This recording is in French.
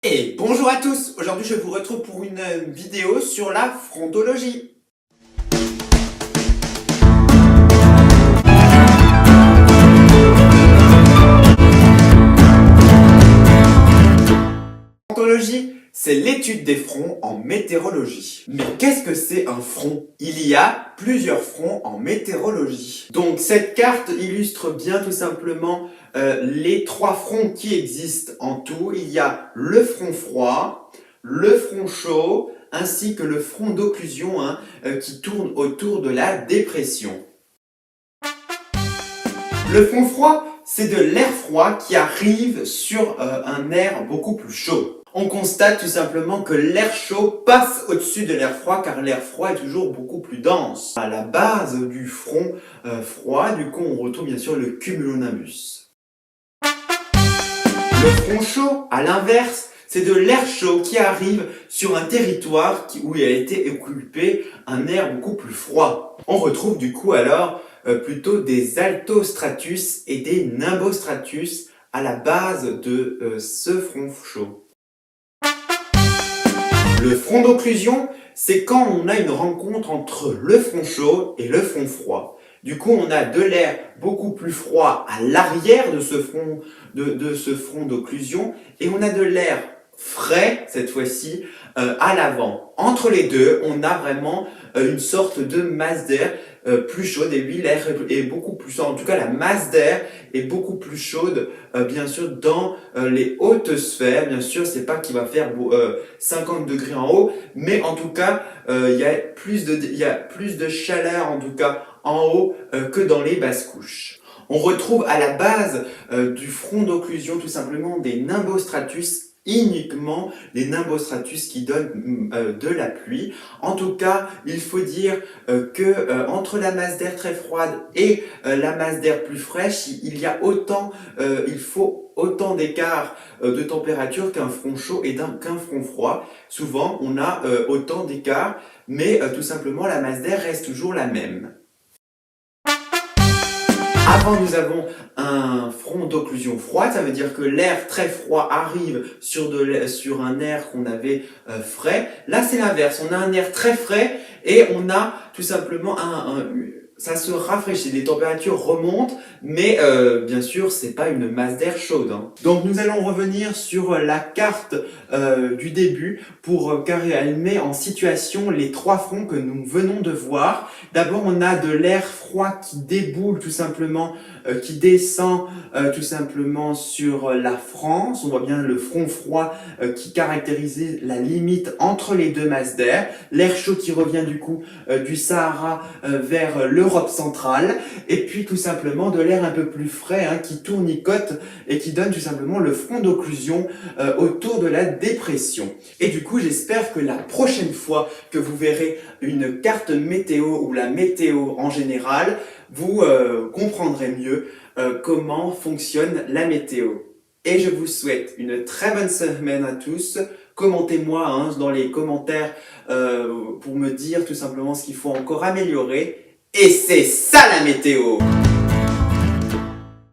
Et bonjour à tous, aujourd'hui je vous retrouve pour une vidéo sur la frontologie. Frontologie, c'est l'étude des fronts en météorologie. Mais qu'est-ce que c'est un front? Il y a plusieurs fronts en météorologie. Donc cette carte illustre bien tout simplement les trois fronts qui existent en tout. Il y a le front froid, le front chaud, ainsi que le front d'occlusion qui tourne autour de la dépression. Le front froid, c'est de l'air froid qui arrive sur un air beaucoup plus chaud. On constate tout simplement que l'air chaud passe au-dessus de l'air froid car l'air froid est toujours beaucoup plus dense. À la base du front froid, du coup, on retrouve bien sûr le cumulonimbus. Le front chaud, à l'inverse, c'est de l'air chaud qui arrive sur un territoire où il a été occupé un air beaucoup plus froid. On retrouve du coup alors plutôt des altostratus et des nimbostratus à la base de ce front chaud. Le front d'occlusion, c'est quand on a une rencontre entre le front chaud et le front froid. Du coup, on a de l'air beaucoup plus froid à l'arrière de ce front d'occlusion et on a de l'air frais, cette fois-ci, à l'avant. Entre les deux, on a vraiment une sorte de masse d'air plus chaude et oui, l'air est beaucoup plus chaud. En tout cas, la masse d'air est beaucoup plus chaude, bien sûr, dans les hautes sphères. Bien sûr, c'est pas qu'il va faire 50 degrés en haut, mais en tout cas, il y a plus de chaleur, en tout cas, en haut que dans les basses couches. On retrouve à la base du front d'occlusion tout simplement des nimbostratus, uniquement les nimbostratus qui donnent de la pluie. En tout cas, il faut dire que entre la masse d'air très froide et la masse d'air plus fraîche, il faut autant d'écart de température qu'un front chaud et qu'un front froid. Souvent, on a autant d'écart, mais tout simplement la masse d'air reste toujours la même. Avant, nous avons un front d'occlusion froide, ça veut dire que l'air très froid arrive sur un air qu'on avait frais. Là, c'est l'inverse, on a un air très frais et on a tout simplement ça se rafraîchit, les températures remontent, mais bien sûr, c'est pas une masse d'air chaude. Donc nous allons revenir sur la carte du début car elle met en situation les trois fronts que nous venons de voir. D'abord, on a de l'air froid qui déboule tout simplement, qui descend tout simplement sur la France. On voit bien le front froid qui caractérise la limite entre les deux masses d'air. L'air chaud qui revient du coup du Sahara vers l'Europe centrale. Et puis tout simplement de l'air un peu plus frais qui tournicote et qui donne tout simplement le front d'occlusion autour de la dépression. Et du coup, j'espère que la prochaine fois que vous verrez une carte météo ou la météo en général, vous comprendrez mieux comment fonctionne la météo. Et je vous souhaite une très bonne semaine à tous. Commentez-moi dans les commentaires pour me dire tout simplement ce qu'il faut encore améliorer. Et c'est ça la météo!